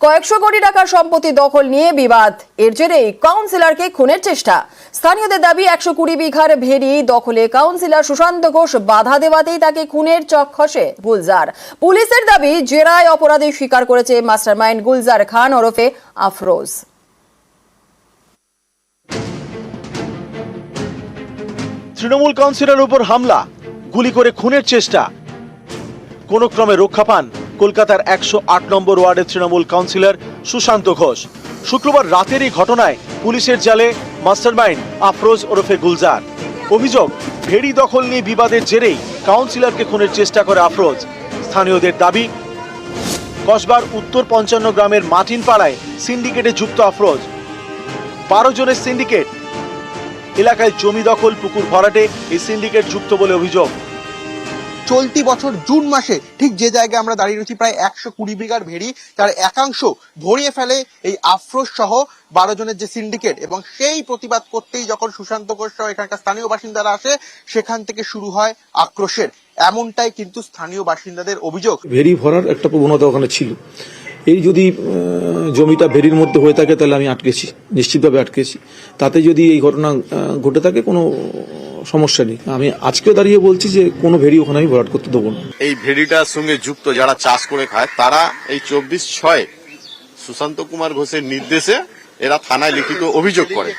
কয়েকশো কোটি টাকার সম্পত্তি দখল নিয়ে বিবাদ, এর জেরেই কাউন্সিলরকে খুনের চেষ্টা। স্থানীয়দের দাবি 120 বিঘার ভেড়ি দখলে কাউন্সিলর সুশান্ত ঘোষ বাধা দেওয়াতেই তাকে খুনের চক খসে গুলজার। পুলিশের দাবি, জেরায় অপরাধী স্বীকার করেছে মাস্টারমাইন্ড গুলজার খান ওরফে আফরোজ। তৃণমূল কাউন্সিলরের উপর হামলা, গুলি করে খুনের চেষ্টা। কোন ক্রমে রক্ষা পান কলকাতার 108 নম্বর ওয়ার্ডের তৃণমূল কাউন্সিলর সুশান্ত ঘোষ। শুক্রবার রাতের এই ঘটনায় পুলিশের জালে মাস্টারমাইন্ড আফরোজ ওরফে গুলজার। অভিযোগ, ভেড়ি দখল নিয়ে বিবাদের জেরেই কাউন্সিলরকে খুনের চেষ্টা করে আফরোজ। স্থানীয়দের দাবি, কসবার উত্তর 55 গ্রামের মাটিন পাড়ায় সিন্ডিকেটে যুক্ত আফরোজ। 12 জনের সিন্ডিকেট। এলাকায় জমি দখল, পুকুর ভরাটে এই সিন্ডিকেট যুক্ত বলে অভিযোগ। চলতি বছর জুন মাসে ঠিক যে জায়গায় আমরা দাঁড়িয়ে রয়েছি, প্রায় 120 বিঘার ভেড়ি, তার একাংশ ভরিয়ে ফেলে এই আফরোজ সহ 12 জনের যে সিন্ডিকেট। এবং সেই প্রতিবাদ করতেই যখন সুশান্ত ঘোষ সহ এখানকার স্থানীয় বাসিন্দারা আসে, সেখান থেকে শুরু হয় আক্রোশের। এমনটাই কিন্তু স্থানীয় বাসিন্দাদের অভিযোগ। ভেড়ি ভরার একটা প্রবণতা ওখানে ছিল। এই যদি জমিটা ভেড়ির মধ্যে হয়ে থাকে তাহলে আমি আটকেছি, নিশ্চিতভাবে আটকেছি। তাতে যদি এই ঘটনা ঘটে থাকে কোনো সমস্যা নেই। আমি আজকেও দাঁড়িয়ে বলছি যে কোনো ভেড়ি ওখানে আমি ভরাট করতে দেবো না। এই ভেড়িটার সঙ্গে যুক্ত যারা চাষ করে খায়, তারা এই 24/6 সুশান্ত কুমার ঘোষের নির্দেশে এরা থানায় লিখিত অভিযোগ করে।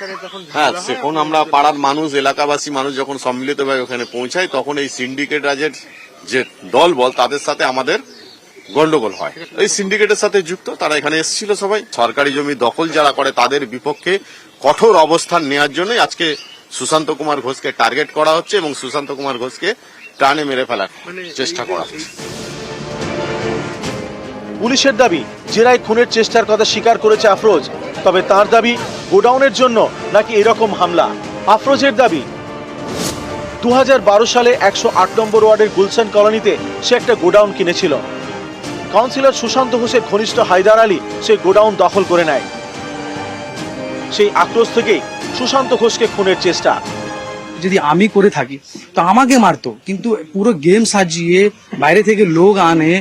হ্যাঁ, সেখন আমরা পাড়ার মানুষ, এলাকাবাসী মানুষ যখন সম্মিলিতভাবে ওখানে পৌঁছায়, তখন এই সিন্ডিকেট রাজের যে দল বল, তাদের সাথে আমাদের গন্ডগোল হয়। এই সিন্ডিকেটের সাথে যুক্ত তারা এখানে এসেছিল সবাই। সরকারি জমি দখল যারা করে তাদের বিপক্ষে কঠোর অবস্থান নেওয়ার জন্য আজকে সুশান্ত কুমার ঘোষকে টার্গেট করা হচ্ছে এবং সুশান্ত কুমার ঘোষকে প্রাণে মেরে ফেলার চেষ্টা করা হচ্ছে। পুলিশের দাবি, জেরায় খুনের চেষ্টার কথা স্বীকার করেছে আফরোজ। তবে তার দাবি, গোডাউনের জন্য নাকি এরকম হামলা। আফরোজের দাবি, 2012 সালে 108 নম্বর ওয়ার্ডের গুলশান কলোনিতে সে একটা গোডাউন কিনেছিল। কাউন্সিলর সুশান্ত ঘোষের ঘনিষ্ঠ হায়দার আলী সেই গোডাউন দখল করে নেয়। সেই আক্রোশ থেকেই সুশান্ত ঘোষকে খুনের চেষ্টা। যদি আমি করে থাকি তো আমাকে মারতো, কিন্তু পুরো গেম সাজিয়ে বাইরে থেকে লোক আনে,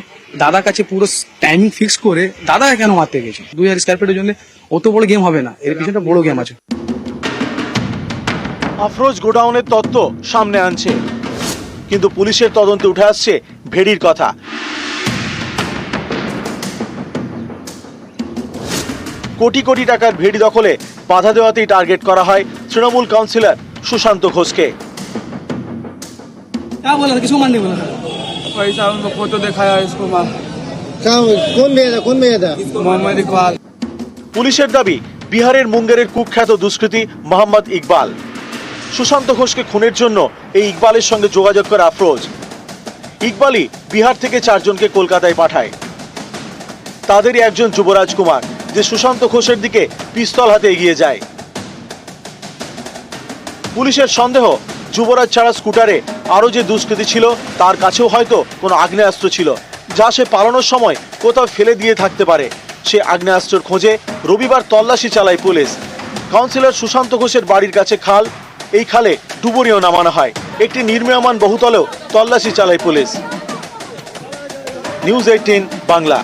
দাদার কাছে পুরো টাইমিং ফিক্স করে দাদাকে কেন মারতে গেছে? 2000 স্কয়ার ফিটের জন্য অত বড় গেম হবে না, এর পিছনে বড় গেম আছে। আফরোজ গোডাউনের তত্ত্ব সামনে আনছে, কিন্তু পুলিশের তদন্তে উঠে আসছে ভেড়ির কথা। কোটি কোটি টাকার ভেড়ি দখলে বাধা দেওয়াতেই টার্গেট করা হয় তৃণমূল কাউন্সিলর সুশান্ত ঘোষকে। পুলিশের দাবি, বিহারের মুঙ্গেরের কুখ্যাত দুষ্কৃতী মোহাম্মদ ইকবাল। সুশান্ত ঘোষকে খুনের জন্য এই ইকবালের সঙ্গে যোগাযোগ করে আফরোজ। ইকবালই বিহার থেকে 4 জনকে কলকাতায় পাঠায়। তাদেরই একজন যুবরাজ কুমার, যে সুশান্ত ঘোষের দিকে পিস্তল হাতে এগিয়ে যায়। পুলিশের সন্দেহ, যুবরাজ ছাড়া স্কুটারে আরো যে দুষ্কৃতী ছিল তার কাছেও হয়তো কোনো আগ্নেয়াস্ত্র ছিল, যা সে পালানোর সময় কোথাও ফেলে দিয়ে থাকতে পারে। সে আগ্নেয়াস্ত্রের খোঁজে রবিবার তল্লাশি চালায় পুলিশ। কাউন্সিলর সুশান্ত ঘোষের বাড়ির কাছে খাল, এই খালে ডুবুরিও নামানো হয়। একটি নির্মীয়মান বহুতলেও তল্লাশি চালায় পুলিশ। নিউজ 18 বাংলা।